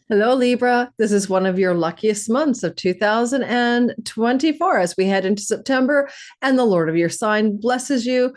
Hello, Libra. This is one of your luckiest months of 2024 as we head into September, and the Lord of your sign blesses you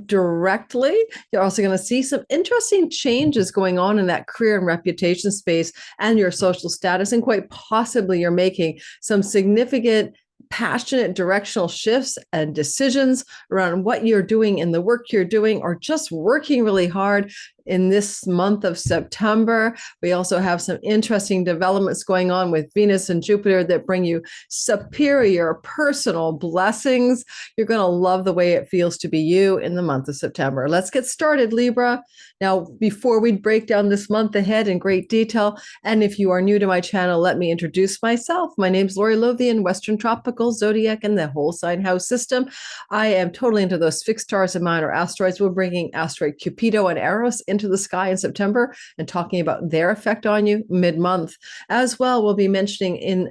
directly. You're also going to see some interesting changes going on in that career and reputation space and your social status, and quite possibly you're making some significant passionate directional shifts and decisions around what you're doing in the work you're doing, or just working really hard in this month of September. We also have some interesting developments going on with Venus and Jupiter that bring you superior personal blessings. You're going to love the way it feels to be you in the month of September. Let's get started, Libra. Now, before we break down this month ahead in great detail, and if you are new to my channel, let me introduce myself. My name's Lori Lovian, Western Tropical, Zodiac, and the whole sign house system. I am totally into those fixed stars and minor asteroids. We're bringing asteroid Cupido and Eros into the sky in September and talking about their effect on you mid-month. As well, I will be mentioning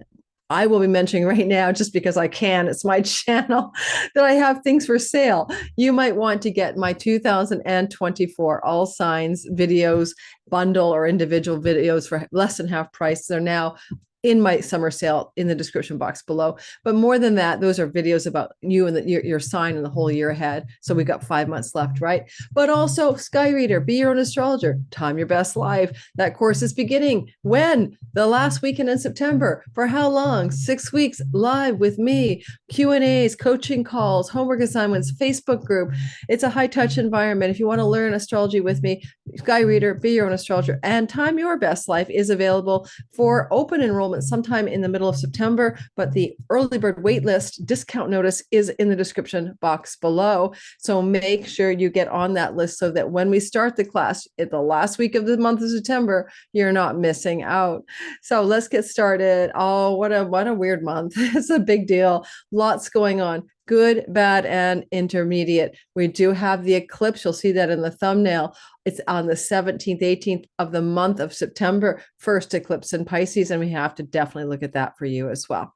right now, just because I can, it's my channel, that I have things for sale. You might want to get my 2024 All Signs videos bundle or individual videos for less than half price. They're now in my summer sale in the description box below. But more than that, those are videos about you and your sign and the whole year ahead. So we got 5 months left, right? But also Sky Reader, Be Your Own Astrologer, Time Your Best Life. That course is beginning when? The last weekend in September. For how long? 6 weeks live with me, Q&As, coaching calls, homework assignments, Facebook group. It's a high touch environment. If you want to learn astrology with me, Sky Reader, Be Your Own Astrologer, and Time Your Best Life is available for open enrollment sometime in the middle of September, but the early bird waitlist discount notice is in the description box below. So make sure you get on that list so that when we start the class at the last week of the month of September, you're not missing out. So let's get started. Oh, what a weird month. It's a big deal. Lots going on. Good, bad, and intermediate. We do have the eclipse. You'll see that in the thumbnail. It's on the 17th, 18th of the month of September, first eclipse in Pisces, and we have to definitely look at that for you as well.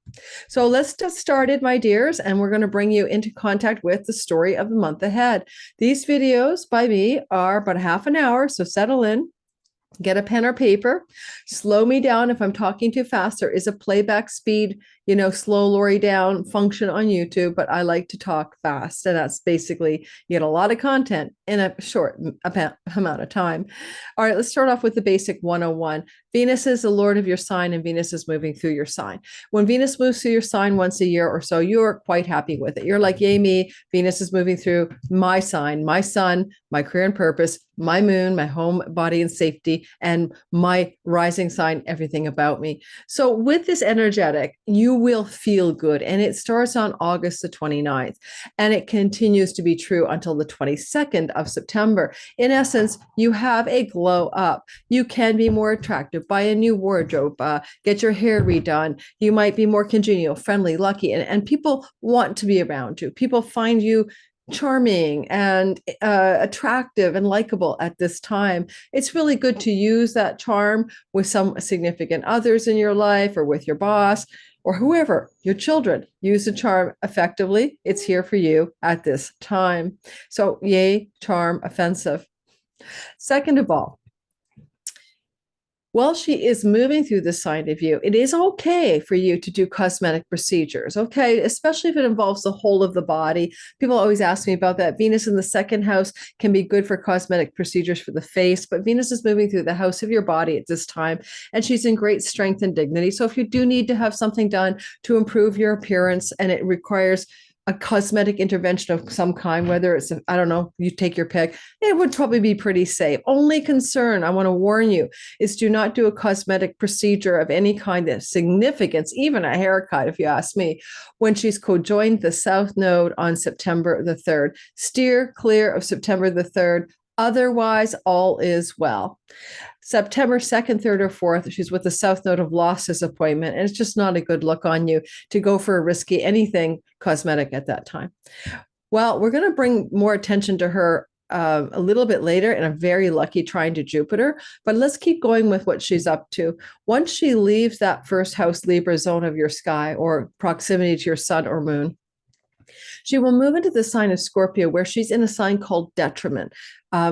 So let's get started, my dears, and we're going to bring you into contact with the story of the month ahead. These videos by me are about half an hour, so settle in. Get a pen or paper, slow me down if I'm talking too fast. There is a playback speed, slow Lori down function on YouTube, but I like to talk fast. And that's basically, you get a lot of content in a short amount of time. All right, let's start off with the basic 101. Venus is the Lord of your sign, and Venus is moving through your sign. When Venus moves through your sign once a year or so, you're quite happy with it. You're like, yay me, Venus is moving through my sign, my sun, my career and purpose, my moon, my home, body, and safety, and my rising sign, everything about me. So with this energetic, you will feel good. And it starts on August the 29th, and it continues to be true until the 22nd of September. In essence, you have a glow up. You can be more attractive, buy a new wardrobe, get your hair redone. You might be more congenial, friendly, lucky, and people want to be around you. People find you charming and attractive and likable at this time. It's really good to use that charm with some significant others in your life, or with your boss, or whoever, your children. Use the charm effectively. It's here for you at this time. So yay, charm offensive. Second of all, while she is moving through the sign of you, it is okay for you to do cosmetic procedures, okay? Especially if it involves the whole of the body. People always ask me about that. Venus in the second house can be good for cosmetic procedures for the face, but Venus is moving through the house of your body at this time, and she's in great strength and dignity. So if you do need to have something done to improve your appearance, and it requires a cosmetic intervention of some kind, whether it's, I don't know, you take your pick, it would probably be pretty safe. Only concern, I want to warn you, is do not do a cosmetic procedure of any kind of significance, even a haircut, if you ask me, when she's co-joined the South Node on September the 3rd. Steer clear of September the 3rd. Otherwise, all is well. September 2nd, 3rd, or 4th, she's with the South Node of Losses appointment, and it's just not a good look on you to go for a risky anything cosmetic at that time. Well, we're going to bring more attention to her a little bit later in a very lucky trine to Jupiter, but let's keep going with what she's up to. Once she leaves that first house Libra zone of your sky, or proximity to your sun or moon, she will move into the sign of Scorpio, where she's in a sign called detriment.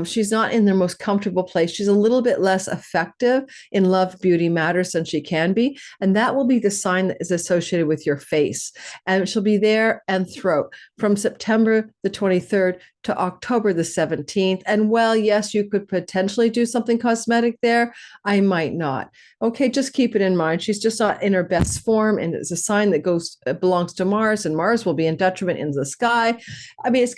She's not in their most comfortable place. She's a little bit less effective in love, beauty matters than she can be. And that will be the sign that is associated with your face. And she'll be there and throat from September the 23rd to October the 17th. And well, yes, you could potentially do something cosmetic there. I might not. Okay, just keep it in mind. She's just not in her best form. And it's a sign that belongs to Mars, and Mars will be in detriment in the sky. I mean, it's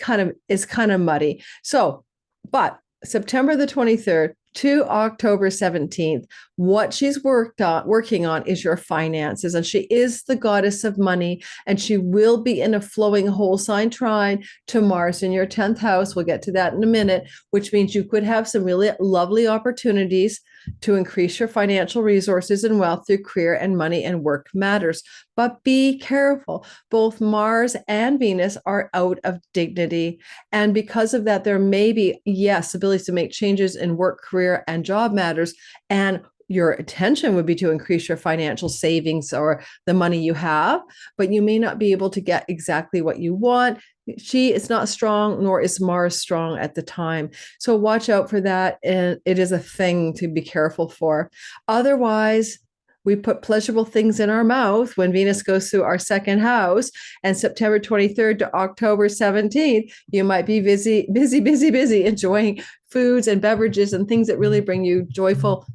kind of muddy. So, but September the 23rd to October 17th, what she's working on is your finances. And she is the goddess of money, and she will be in a flowing whole sign trine to Mars in your 10th house. We'll get to that in a minute, which means you could have some really lovely opportunities to increase your financial resources and wealth through career and money and work matters. But be careful. Both Mars and Venus are out of dignity. And because of that, there may be, yes, abilities to make changes in work, career, and job matters. And your attention would be to increase your financial savings or the money you have, but you may not be able to get exactly what you want. She is not strong, nor is Mars strong at the time. So watch out for that. And it is a thing to be careful for. Otherwise, we put pleasurable things in our mouth when Venus goes through our second house, and September 23rd to October 17th, you might be busy, enjoying foods and beverages and things that really bring you joyful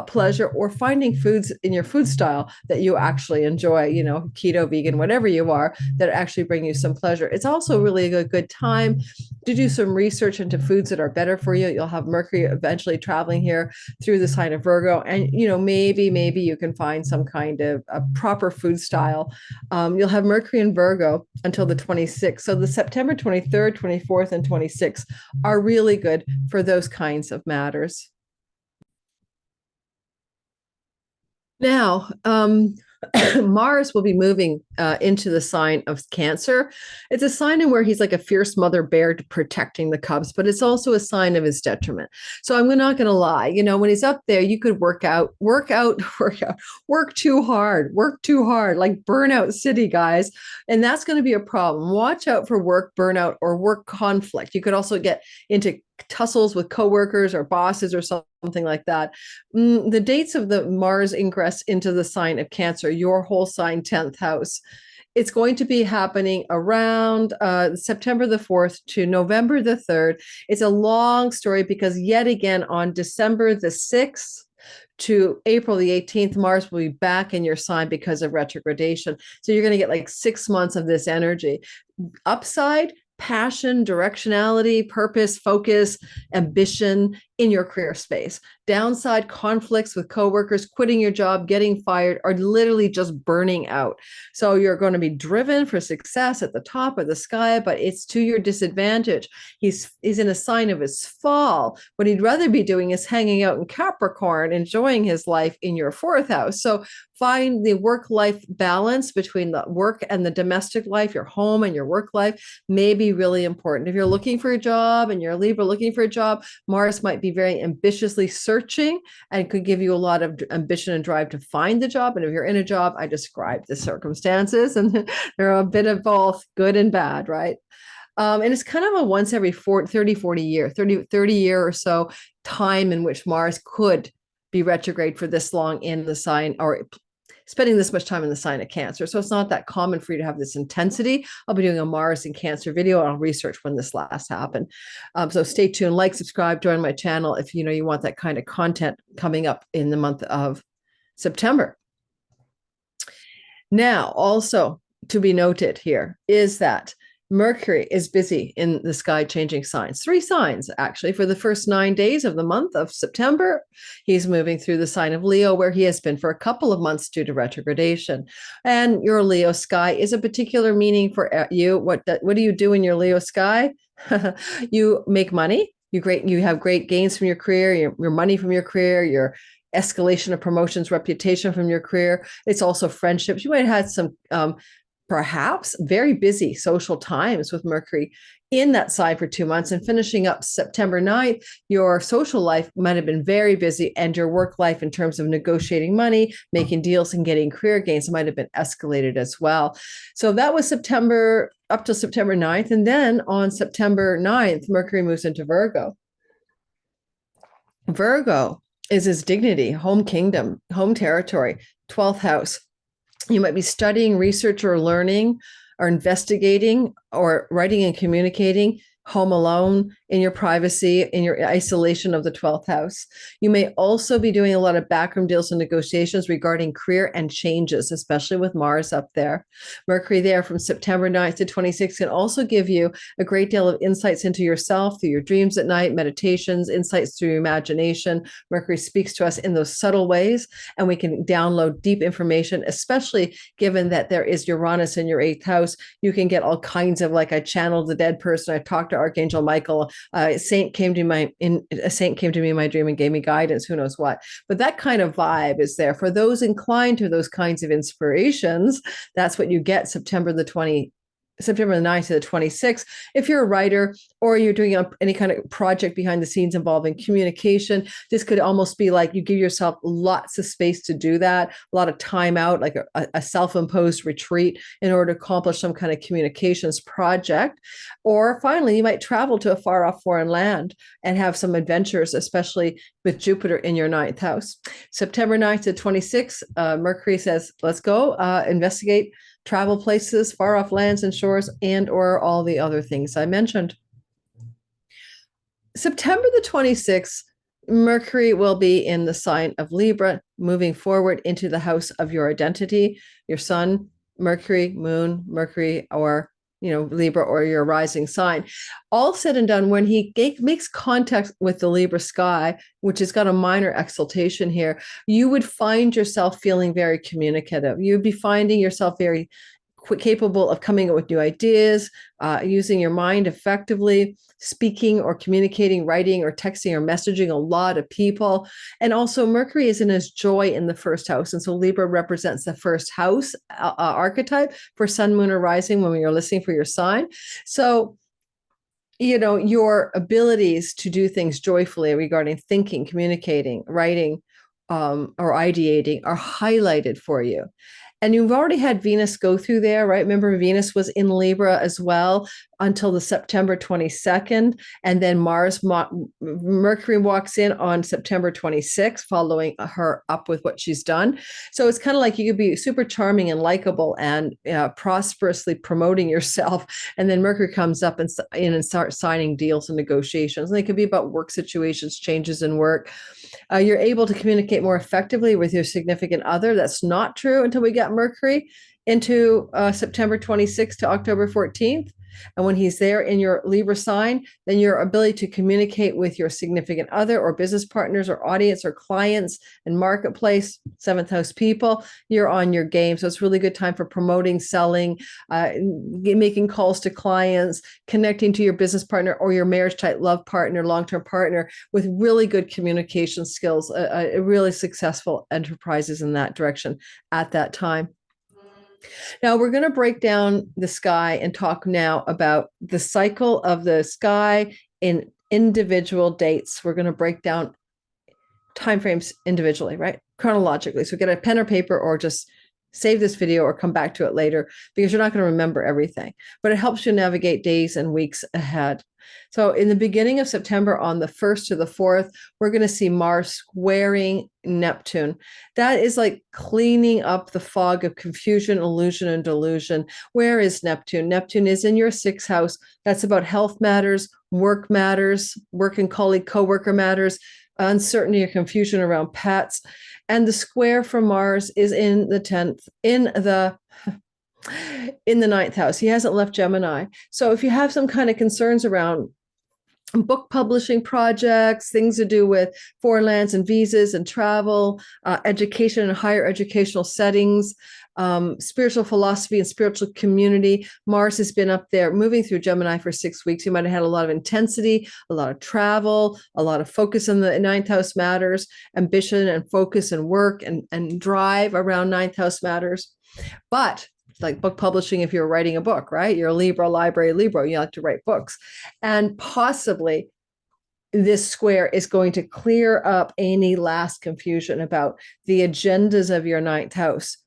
pleasure, or finding foods in your food style that you actually enjoy, keto, vegan, whatever you are, that actually bring you some pleasure. It's also really a good time to do some research into foods that are better for you. You'll have Mercury eventually traveling here through the sign of Virgo, and maybe you can find some kind of a proper food style. You'll have Mercury in Virgo until the 26th. So the September 23rd, 24th, and 26th are really good for those kinds of matters. Now, Mars will be moving into the sign of Cancer. It's a sign in where he's like a fierce mother bear protecting the cubs, but it's also a sign of his detriment. So I'm not going to lie. When he's up there, you could work too hard, like burnout city, guys. And that's going to be a problem. Watch out for work burnout or work conflict. You could also get into tussles with coworkers or bosses or something like that. The dates of the Mars ingress into the sign of Cancer, your whole sign, 10th house, it's going to be happening around September the 4th to November the 3rd. It's a long story because yet again on December the 6th to April the 18th, Mars will be back in your sign because of retrogradation. So you're going to get like 6 months of this energy. Upside, passion, directionality, purpose, focus, ambition in your career space. Downside, conflicts with coworkers, quitting your job, getting fired, or literally just burning out. So you're going to be driven for success at the top of the sky, but it's to your disadvantage. He's in a sign of his fall. What he'd rather be doing is hanging out in Capricorn, enjoying his life in your 4th house. So find the work-life balance between the work and the domestic life, your home and your work life may be really important. If you're looking for a job and you're a Libra looking for a job, Mars might be very ambitiously searching and could give you a lot of ambition and drive to find the job. And if you're in a job, I described the circumstances, and they're a bit of both good and bad, right? And it's kind of a once every 30 year or so time in which Mars could be retrograde for this long in the sign, or spending this much time in the sign of Cancer. So it's not that common for you to have this intensity. I'll be doing a Mars and Cancer video, and I'll research when this last happened. So stay tuned, like, subscribe, join my channel if you want that kind of content coming up in the month of September. Now, also to be noted here is that Mercury is busy in the sky changing signs. 3 signs, actually, for the first 9 days of the month of September. He's moving through the sign of Leo, where he has been for a couple of months due to retrogradation. And your Leo sky is a particular meaning for you. What do you do in your Leo sky? You make money. You have great gains from your career, your money from your career, your escalation of promotions, reputation from your career. It's also friendships. You might have had some perhaps very busy social times with Mercury in that sign for 2 months, and finishing up September 9th, your social life might have been very busy, and your work life in terms of negotiating money, making deals, and getting career gains might have been escalated as well. So that was September up to September 9th. And then on September 9th, Mercury moves into Virgo. Virgo is his dignity, home kingdom, home territory, 12th house. You might be studying, research, or learning, or investigating, or writing and communicating home alone in your privacy, in your isolation of the 12th house. You may also be doing a lot of backroom deals and negotiations regarding career and changes, especially with Mars up there. Mercury there from September 9th to 26th can also give you a great deal of insights into yourself through your dreams at night, meditations, insights through your imagination. Mercury speaks to us in those subtle ways, and we can download deep information, especially given that there is Uranus in your 8th house. You can get all kinds of, like, I channeled the dead person, I talked to Archangel Michael, a saint came to me in my dream and gave me guidance, who knows what. But that kind of vibe is there for those inclined to those kinds of inspirations. That's what you get September the 9th to the 26th. If you're a writer or you're doing any kind of project behind the scenes involving communication, this could almost be like you give yourself lots of space to do that, a lot of time out, like a self-imposed retreat in order to accomplish some kind of communications project. Or finally, you might travel to a far off foreign land and have some adventures, especially with Jupiter in your 9th house. September 9th to 26th, Mercury says, let's go investigate, travel places, far off lands and shores, and or all the other things I mentioned. September the 26th, Mercury will be in the sign of Libra, moving forward into the house of your identity, your sun, Mercury, moon, Mercury, or Libra, or your rising sign. All said and done, when he makes contact with the Libra sky, which has got a minor exaltation here, you would find yourself feeling very communicative. You'd be finding yourself very capable of coming up with new ideas, using your mind effectively, speaking or communicating, writing or texting or messaging a lot of people. And also Mercury is in his joy in the 1st house. And so Libra represents the 1st house archetype for sun, moon, or rising when you're listening for your sign. So your abilities to do things joyfully regarding thinking, communicating, writing, or ideating are highlighted for you. And you've already had Venus go through there, right? Remember, Venus was in Libra as well until the September 22nd. And then Mercury walks in on September 26th, following her up with what she's done. So it's kind of like you could be super charming and likable and prosperously promoting yourself. And then Mercury comes up and starts signing deals and negotiations. And they could be about work situations, changes in work. You're able to communicate more effectively with your significant other. That's not true until we get Mercury into September 26th to October 14th. And when he's there in your Libra sign, then your ability to communicate with your significant other or business partners or audience or clients and marketplace, 7th house people, you're on your game. So it's a really good time for promoting, selling, making calls to clients, connecting to your business partner or your marriage type love partner, long-term partner with really good communication skills, really successful enterprises in that direction at that time. Now we're going to break down the sky and talk now about the cycle of the sky in individual dates. We're going to break down timeframes individually, right? Chronologically. So get a pen or paper or just save this video or come back to it later because you're not going to remember everything, but it helps you navigate days and weeks ahead. So in the beginning of September, on the 1st to the 4th, we're going to see Mars squaring Neptune. That is like cleaning up the fog of confusion, illusion, and delusion. Where is Neptune? Neptune is in your 6th house. That's about health matters, work and colleague, coworker matters, uncertainty or confusion around pets. And the square from Mars is in the 10th, in the 9th house. He hasn't left Gemini. So if you have some kind of concerns around book publishing projects, things to do with foreign lands and visas and travel, education and higher educational settings, spiritual philosophy and spiritual community, Mars has been up there moving through Gemini for 6 weeks. You might have had a lot of intensity, a lot of travel, a lot of focus on the 9th house matters, ambition and focus and work and drive around 9th house matters. But like book publishing, if you're writing a book, right? You're a Libra, library Libra, you like to write books. And possibly this square is going to clear up any last confusion about the agendas of your 9th house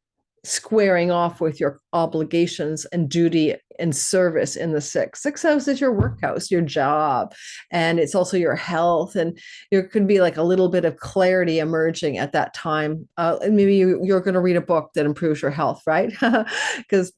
squaring off with your obligations and duty in service in the sixth house is your work house, your job, and it's also your health. And there could be like a little bit of clarity emerging at that time. And maybe you're going to read a book that improves your health, right? Because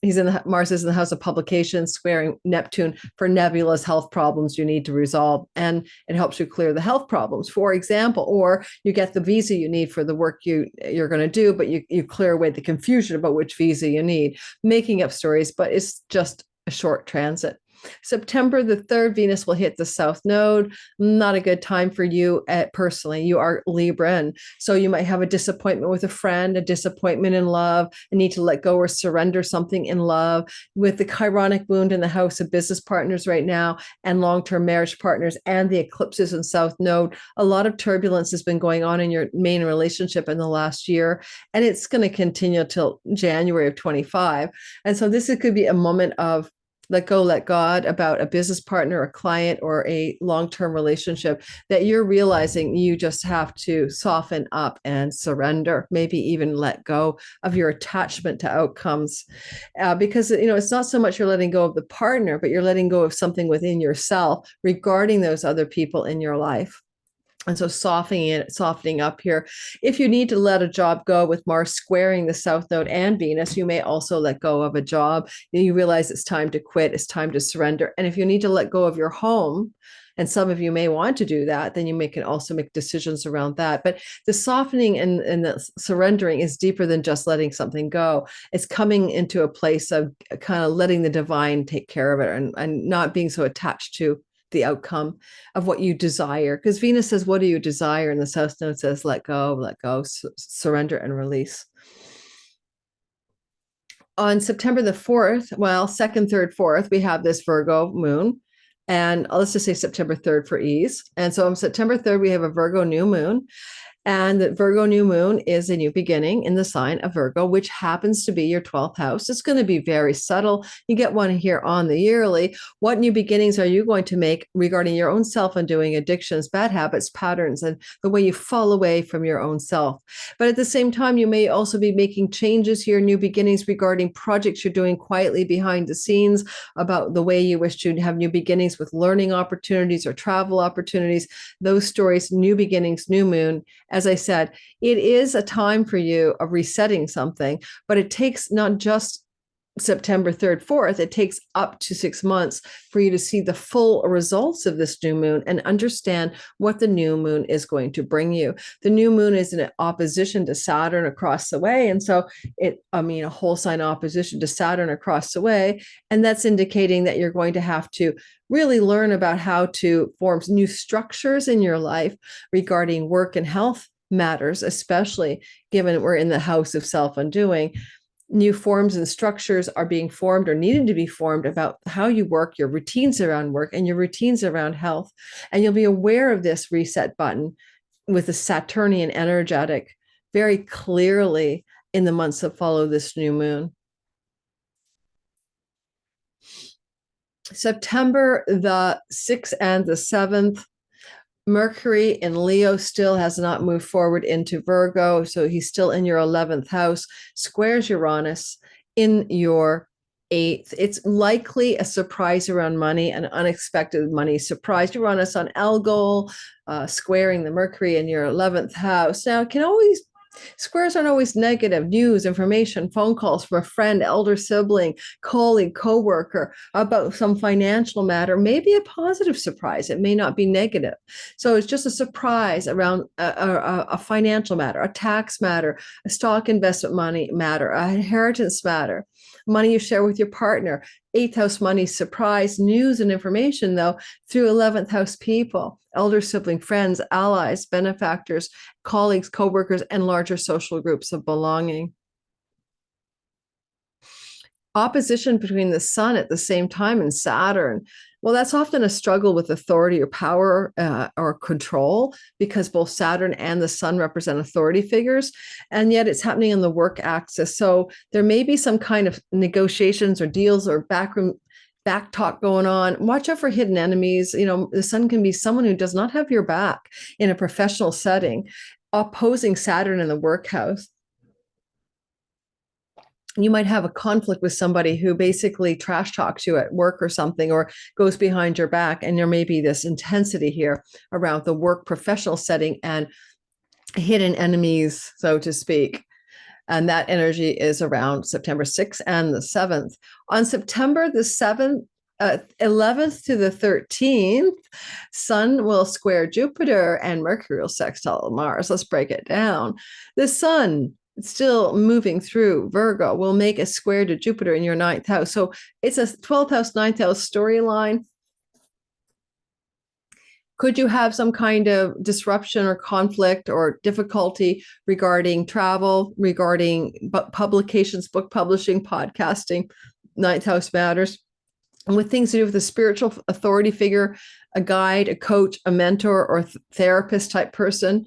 Mars is in the house of publication, squaring Neptune for nebulous health problems you need to resolve, and it helps you clear the health problems, for example. Or you get the visa you need for the work you're going to do, but you clear away the confusion about which visa you need. Making up stories, but it's just a short transit. September the 3rd, Venus will hit the South Node. Not a good time for you personally. You are Libra, so you might have a disappointment with a friend, a disappointment in love, a need to let go or surrender something in love. With the Chironic wound in the house of business partners right now and long-term marriage partners and the eclipses in South Node, a lot of turbulence has been going on in your main relationship in the last year, and it's going to continue till January of 25. And so this could be a moment of let go, let God about a business partner, a client, or a long-term relationship that you're realizing you just have to soften up and surrender, maybe even let go of your attachment to outcomes. Because, it's not so much you're letting go of the partner, but you're letting go of something within yourself regarding those other people in your life. And so softening up here. If you need to let a job go with Mars squaring the South Node and Venus, you may also let go of a job. You realize it's time to quit, it's time to surrender. And if you need to let go of your home, and some of you may want to do that, then you can also make decisions around that. But the softening and the surrendering is deeper than just letting something go. It's coming into a place of kind of letting the divine take care of it and not being so attached to the outcome of what you desire. Because Venus says, what do you desire? And the South Node says, let go, surrender and release. On September the 4th, well, 2nd, 3rd, 4th, we have this Virgo moon. And let's just say September 3rd for ease. And so on September 3rd, we have a Virgo new moon. And the Virgo new moon is a new beginning in the sign of Virgo, which happens to be your 12th house. It's going to be very subtle. You get one here on the yearly. What new beginnings are you going to make regarding your own self-undoing addictions, bad habits, patterns, and the way you fall away from your own self? But at the same time, you may also be making changes here, new beginnings regarding projects you're doing quietly behind the scenes, about the way you wish to have new beginnings with learning opportunities or travel opportunities. Those stories, new beginnings, new moon. As I said, it is a time for you of resetting something, but it takes not just September 3rd, 4th, it takes up to 6 months for you to see the full results of this new moon and understand what the new moon is going to bring you. The new moon is in opposition to Saturn across the way. And so a whole sign opposition to Saturn across the way. And that's indicating that you're going to have to really learn about how to form new structures in your life regarding work and health matters, especially given we're in the house of self-undoing. New forms and structures are being formed or needed to be formed about how you work, your routines around work and your routines around health. And you'll be aware of this reset button with the Saturnian energetic very clearly in the months that follow this new moon. September the 6th and the 7th, Mercury in Leo still has not moved forward into Virgo, so he's still in your 11th house, squares Uranus in your 8th. It's likely a surprise around money, an unexpected money surprise. Uranus on Algol, squaring the Mercury in your 11th house. Now, squares aren't always negative. News, information, phone calls from a friend, elder sibling, colleague, coworker about some financial matter may be a positive surprise. It may not be negative. So it's just a surprise around a financial matter, a tax matter, a stock investment money matter, an inheritance matter, money you share with your partner. 8th house money, surprise, news and information, though, through 11th house people, elder sibling, friends, allies, benefactors, colleagues, coworkers, and larger social groups of belonging. Opposition between the sun at the same time and Saturn. Well, that's often a struggle with authority or power or control, because both Saturn and the sun represent authority figures, and yet it's happening on the work axis. So there may be some kind of negotiations or deals or back talk going on. Watch out for hidden enemies. The sun can be someone who does not have your back in a professional setting, opposing Saturn in the work house. you might have a conflict with somebody who basically trash talks you at work or something, or goes behind your back. And there may be this intensity here around the work professional setting and hidden enemies, so to speak. And that energy is around September 6th and the 7th. On September the 7th, 11th to the 13th, Sun will square Jupiter and Mercury will sextile Mars. Let's break it down. The Sun, still moving through Virgo, will make a square to Jupiter in your 9th house. So it's a 12th house, 9th house storyline. Could you have some kind of disruption or conflict or difficulty regarding travel, regarding publications, book publishing, podcasting, 9th house matters, and with things to do with a spiritual authority figure, a guide, a coach, a mentor, or therapist type person?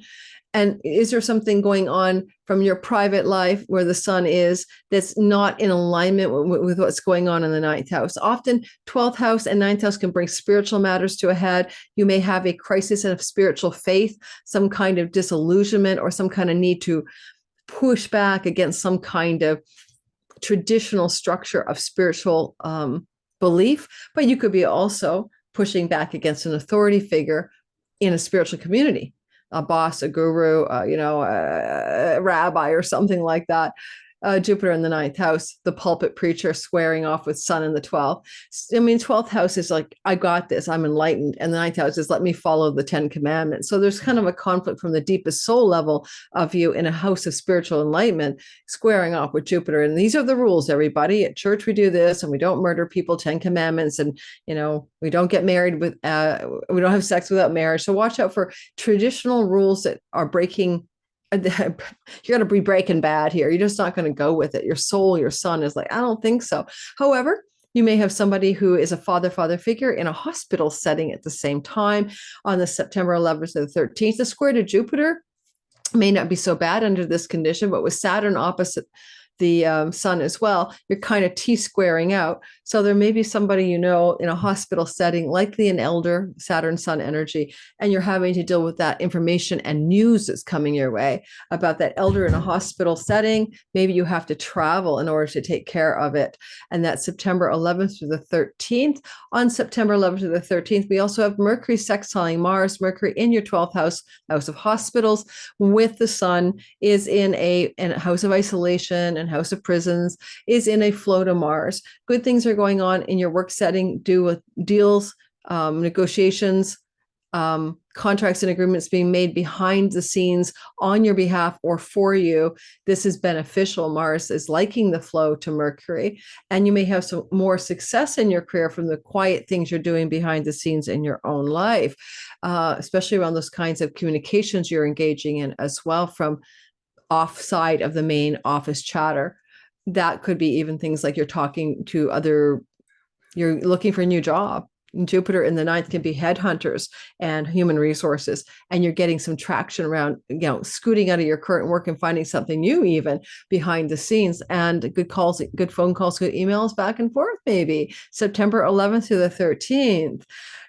And is there something going on from your private life where the Sun is that's not in alignment with what's going on in the 9th house? Often 12th house and 9th house can bring spiritual matters to a head. You may have a crisis of spiritual faith, some kind of disillusionment, or some kind of need to push back against some kind of traditional structure of spiritual belief. But you could be also pushing back against an authority figure in a spiritual community, a boss, a guru, a rabbi or something like that. Jupiter in the 9th house, the pulpit preacher squaring off with Sun in the 12th. I mean, 12th house is like, I got this, I'm enlightened. And the 9th house is, let me follow the 10 commandments. So there's kind of a conflict from the deepest soul level of you in a house of spiritual enlightenment, squaring off with Jupiter. And these are the rules, everybody. At church, we do this, and we don't murder people, 10 commandments. And, we don't get married we don't have sex without marriage. So watch out for traditional rules that are breaking. You're going to be breaking bad here. You're just not going to go with it. Your soul, your Sun is like, I don't think so. However, you may have somebody who is a father figure in a hospital setting at the same time on the September 11th to the 13th. The square to Jupiter may not be so bad under this condition, but with Saturn opposite the Sun as well, you're kind of T-squaring out. So there may be somebody in a hospital setting, likely an elder, Saturn Sun energy, and you're having to deal with that information and news that's coming your way about that elder in a hospital setting. Maybe you have to travel in order to take care of it. And that's September 11th through the 13th. On September 11th to the 13th, we also have Mercury sextiling Mars. Mercury in your 12th house of hospitals, with the Sun is in a house of isolation and house of prisons, is in a flow to Mars. Good things are going on in your work setting, do with deals, negotiations, contracts and agreements being made behind the scenes on your behalf or for you. This is beneficial. Mars is liking the flow to Mercury, and you may have some more success in your career from the quiet things you're doing behind the scenes in your own life, especially around those kinds of communications you're engaging in as well from offside of the main office chatter. That could be even things like you're talking to you're looking for a new job. Jupiter in the 9th can be headhunters and human resources, and you're getting some traction around, scooting out of your current work and finding something new, even behind the scenes. And good calls, good phone calls, good emails back and forth, maybe. September 11th to the 13th.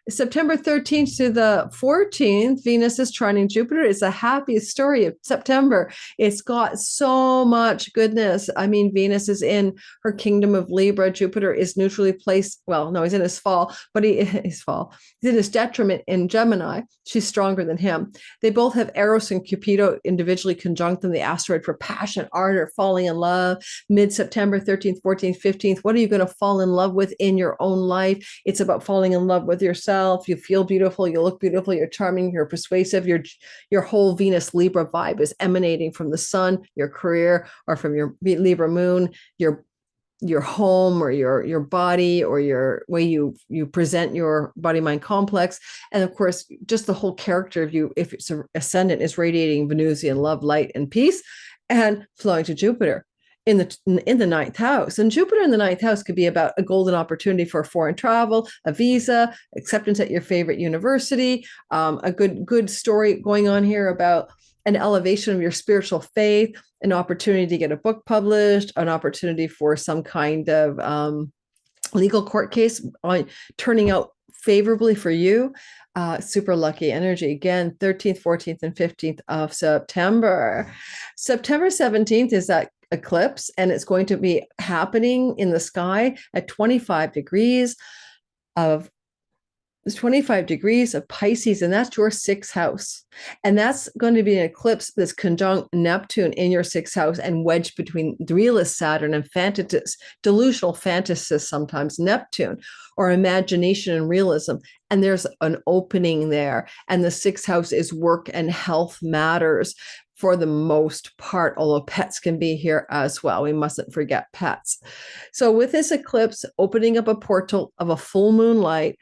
September 13th to the 14th, Venus is trining Jupiter. It's the happiest story of September. It's got so much goodness. I mean, Venus is in her kingdom of Libra. Jupiter is neutrally placed. Well, no, he's in his fall, but he's in his detriment in Gemini. She's stronger than him. They both have Eros and Cupido individually conjunct them, the asteroid for passion, ardor, falling in love. Mid-September, 13th, 14th, 15th. What are you going to fall in love with in your own life? It's about falling in love with yourself. You feel beautiful, you look beautiful, you're charming, you're persuasive, your whole Venus Libra vibe is emanating from the Sun, your career, or from your Libra moon, your home, or your body, or your way you present your body mind complex. And of course, just the whole character of you, if it's an ascendant, is radiating Venusian love, light, and peace, and flowing to Jupiter in the 9th house. And Jupiter in the 9th house could be about a golden opportunity for foreign travel, a visa, acceptance at your favorite university, a good story going on here about an elevation of your spiritual faith, an opportunity to get a book published, an opportunity for some kind of legal court case turning out favorably for you. Super lucky energy. Again, 13th, 14th, and 15th of September. September 17th is that eclipse, and it's going to be happening in the sky at 25 degrees of It's 25 degrees of Pisces, and that's your sixth house. And that's going to be an eclipse that's conjunct Neptune in your sixth house and wedged between the realist Saturn and delusional fantasists, sometimes Neptune, or imagination and realism. And there's an opening there. And the sixth house is work and health matters for the most part, although pets can be here as well. We mustn't forget pets. So with this eclipse opening up a portal of a full moon light,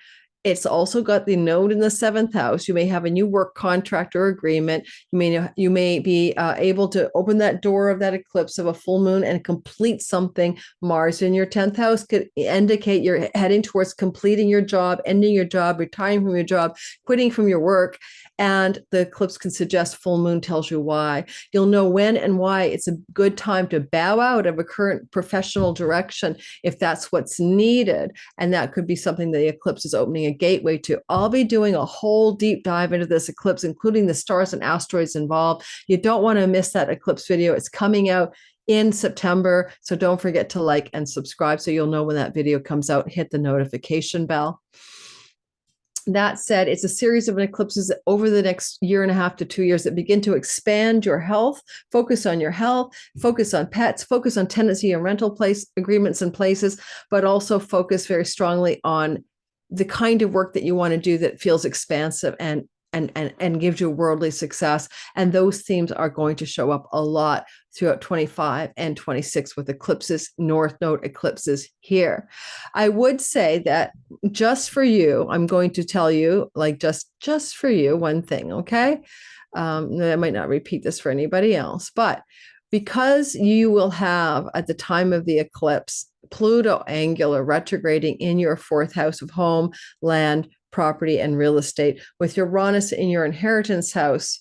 it's also got the node in the seventh house. You may have a new work contract or agreement. You may be able to open that door of that eclipse of a full moon and complete something. Mars in your 10th house could indicate you're heading towards completing your job, ending your job, retiring from your job, quitting from your work. And the eclipse can suggest full moon tells you why. You'll know when and why it's a good time to bow out of a current professional direction if that's what's needed. And that could be something the eclipse is opening a gateway to. I'll be doing a whole deep dive into this eclipse, including the stars and asteroids involved. You don't want to miss that eclipse video. It's coming out in September. So don't forget to like and subscribe so you'll know when that video comes out. Hit the notification bell. That said, it's a series of eclipses over the next 1.5 to 2 years that begin to expand your health, focus on your health, focus on pets, focus on tenancy and rental place agreements and places, but also focus very strongly on the kind of work that you want to do that feels expansive and gives you worldly success. And those themes are going to show up a lot throughout 25 and 26 with eclipses, North Node eclipses here. I would say that just for you, I'm going to tell you, like just for you, one thing, okay? I might not repeat this for anybody else, but because you will have, at the time of the eclipse, Pluto angular retrograding in your 4th house of home, land, property, and real estate, with Uranus in your inheritance house,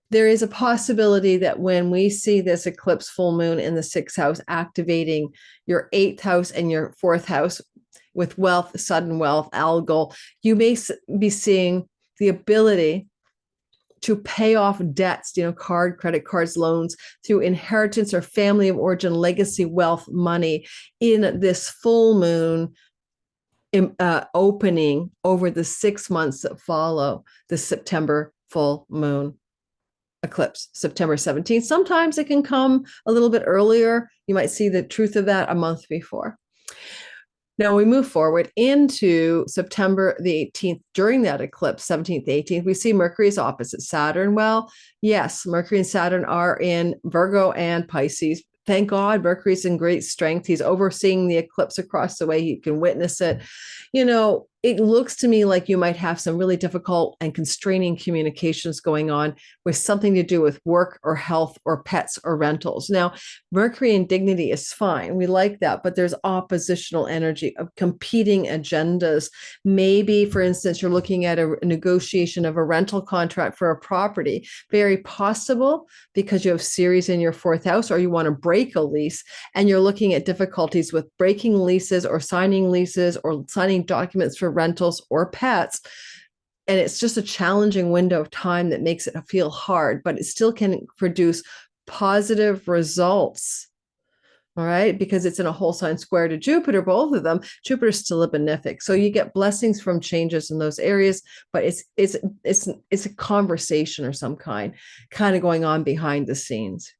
there is a possibility that when we see this eclipse full moon in the 6th house activating your 8th house and your 4th house with wealth, sudden wealth, algal, you may be seeing the ability to pay off debts, credit cards, loans through inheritance or family of origin, legacy, wealth, money in this full moon opening over the 6 months that follow the September full moon eclipse, September 17th. Sometimes it can come a little bit earlier. You might see the truth of that a month before. Now we move forward into September the 18th. During that eclipse, 17th, 18th, we see Mercury is opposite Saturn. Well, yes, Mercury and Saturn are in Virgo and Pisces. Thank God Mercury's in great strength. He's overseeing the eclipse across the way. He can witness it. It looks to me like you might have some really difficult and constraining communications going on with something to do with work or health or pets or rentals. Now, Mercury in dignity is fine. We like that, but there's oppositional energy of competing agendas. Maybe, for instance, you're looking at a negotiation of a rental contract for a property. Very possible because you have Ceres in your 4th house, or you want to break a lease and you're looking at difficulties with breaking leases or signing documents for rentals or pets. And it's just a challenging window of time that makes it feel hard, but it still can produce positive results. All right, because it's in a whole sign square to Jupiter, both of them. Jupiter's still a benefic, so you get blessings from changes in those areas. But it's a conversation or some kind of going on behind the scenes.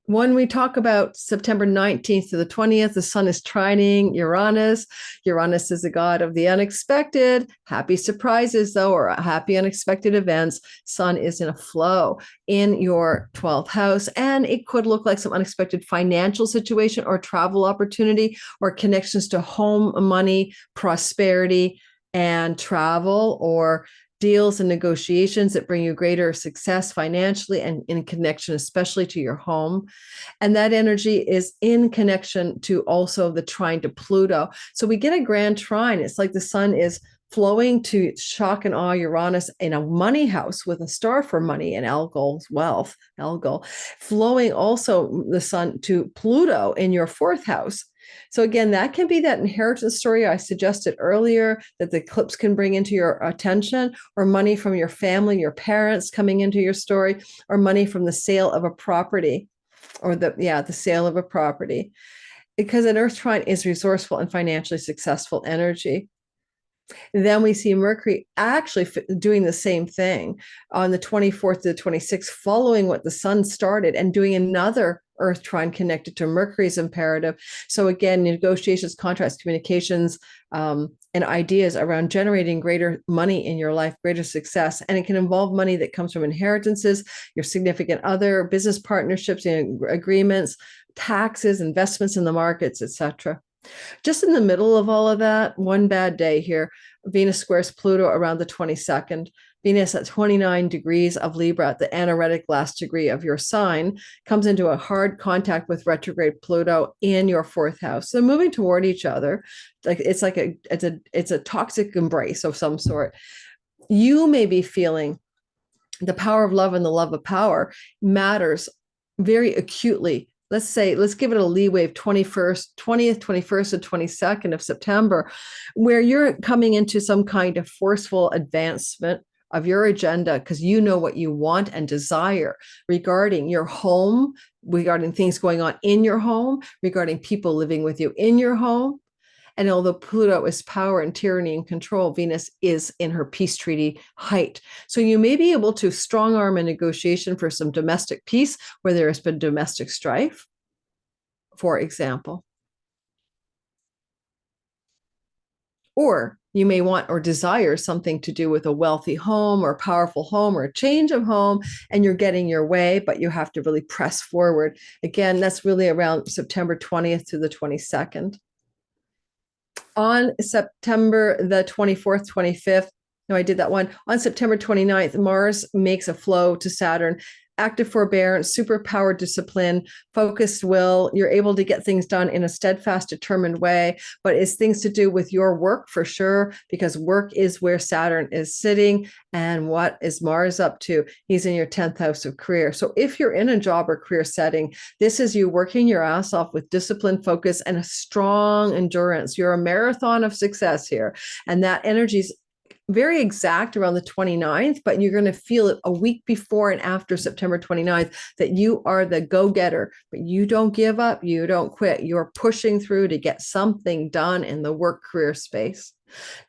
When we talk about September 19th to the 20th, the sun is trining Uranus. Uranus is the god of the unexpected, happy surprises, though, or happy unexpected events. Sun is in a flow in your 12th house, and it could look like some unexpected financial situation or travel opportunity or connections to home, money, prosperity, and travel, or deals and negotiations that bring you greater success financially and in connection, especially to your home. And that energy is in connection to also the trine to Pluto. So we get a grand trine. It's like the sun is flowing to shock and awe Uranus in a money house with a star for money and Algol's wealth, Algol, flowing also the sun to Pluto in your fourth house. So again, that can be that inheritance story I suggested earlier that the eclipse can bring into your attention, or money from your family, your parents coming into your story, or money from the sale of a property, or the sale of a property. Because an Earth trine is resourceful and financially successful energy. Then we see Mercury actually doing the same thing on the 24th to the 26th, following what the sun started and doing another Earth trine connected to Mercury's imperative. So again, negotiations, contracts, communications, and ideas around generating greater money in your life, greater success. And it can involve money that comes from inheritances, your significant other, business partnerships, agreements, taxes, investments in the markets, etc. Just in the middle of all of that, one bad day here, Venus squares Pluto around the 22nd. Venus at 29 degrees of Libra, at the anaretic last degree of your sign, comes into a hard contact with retrograde Pluto in your fourth house. So moving toward each other, it's a toxic embrace of some sort. You may be feeling the power of love and the love of power matters very acutely. Let's give it a leeway of 20th, 21st, and 22nd of September, where you're coming into some kind of forceful advancement of your agenda because you know what you want and desire regarding your home, regarding things going on in your home, regarding people living with you in your home. And although Pluto is power and tyranny and control, Venus is in her peace treaty height. So you may be able to strong arm a negotiation for some domestic peace where there has been domestic strife, for example. Or you may want or desire something to do with a wealthy home or powerful home or a change of home, and you're getting your way, but you have to really press forward. Again, that's really around September 20th to the 22nd. On September the 24th, 25th, no, I did that one. On September 29th, Mars makes a flow to Saturn. Active forbearance, superpowered discipline, focused will. You're able to get things done in a steadfast, determined way, but it's things to do with your work for sure, because work is where Saturn is sitting. And what is Mars up to? He's in your 10th house of career. So if you're in a job or career setting, this is you working your ass off with discipline, focus, and a strong endurance. You're a marathon of success here. And that energy is very exact around the 29th, but you're going to feel it a week before and after September 29th that you are the go-getter, but you don't give up, you don't quit. You're pushing through to get something done in the work career space.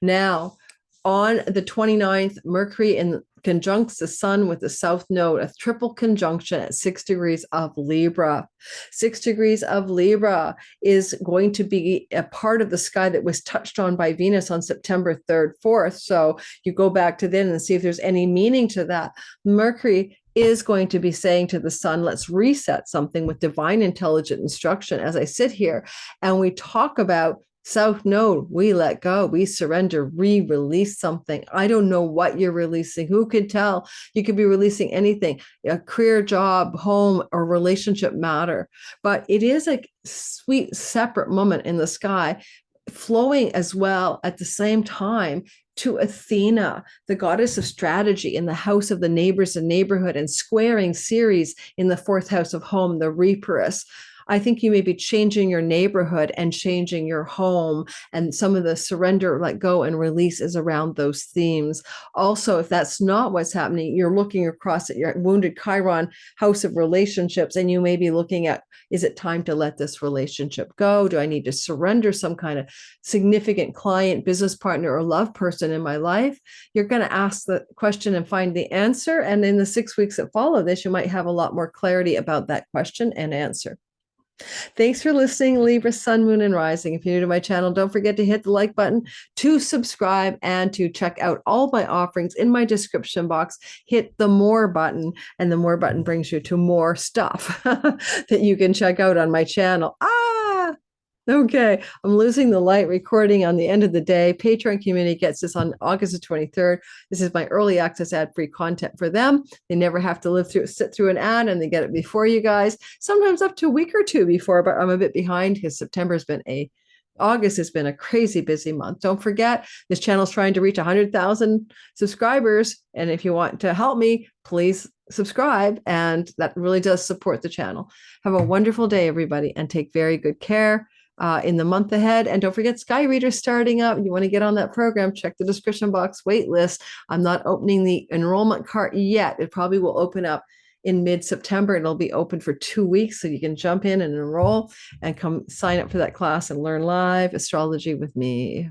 Now, on the 29th, Mercury conjuncts the sun with the south node, a triple conjunction at 6 degrees of Libra. 6 degrees of Libra is going to be a part of the sky that was touched on by Venus on September 3rd, 4th. So you go back to then and see if there's any meaning to that. Mercury is going to be saying to the sun, let's reset something with divine intelligent instruction. As I sit here and we talk about South node, we let go, we surrender, we release something. I don't know what you're releasing. Who could tell? You could be releasing anything, a career, job, home, or relationship matter. But it is a sweet, separate moment in the sky, flowing as well at the same time to Athena, the goddess of strategy, in the house of the neighbors and neighborhood, and squaring Ceres in the fourth house of home, the reaperess. I think you may be changing your neighborhood and changing your home, and some of the surrender, let go, and release is around those themes. Also, if that's not what's happening, you're looking across at your wounded Chiron house of relationships, and you may be looking at, is it time to let this relationship go? Do I need to surrender some kind of significant client, business partner, or love person in my life? You're going to ask the question and find the answer. And in the 6 weeks that follow this, you might have a lot more clarity about that question and answer. Thanks for listening, Libra, Sun, Moon, and Rising. If you're new to my channel, don't forget to hit the like button, to subscribe, and to check out all my offerings in my description box. Hit the more button, and the more button brings you to more stuff that you can check out on my channel. Okay, I'm losing the light recording on the end of the day. Patreon community gets this on August the 23rd. This is my early access ad-free content for them. They never have to sit through an ad, and they get it before you guys, sometimes up to a week or two before, but I'm a bit behind because September has been a August has been a crazy busy month. Don't forget, this channel is trying to reach 100,000 subscribers. And if you want to help me, please subscribe. And that really does support the channel. Have a wonderful day, everybody, and take very good care in the month ahead. And don't forget, Sky Reader starting up. You want to get on that program, check the description box wait list. I'm not opening the enrollment cart yet. It probably will open up in mid-September. It'll be open for 2 weeks, so you can jump in and enroll and come sign up for that class and learn live astrology with me.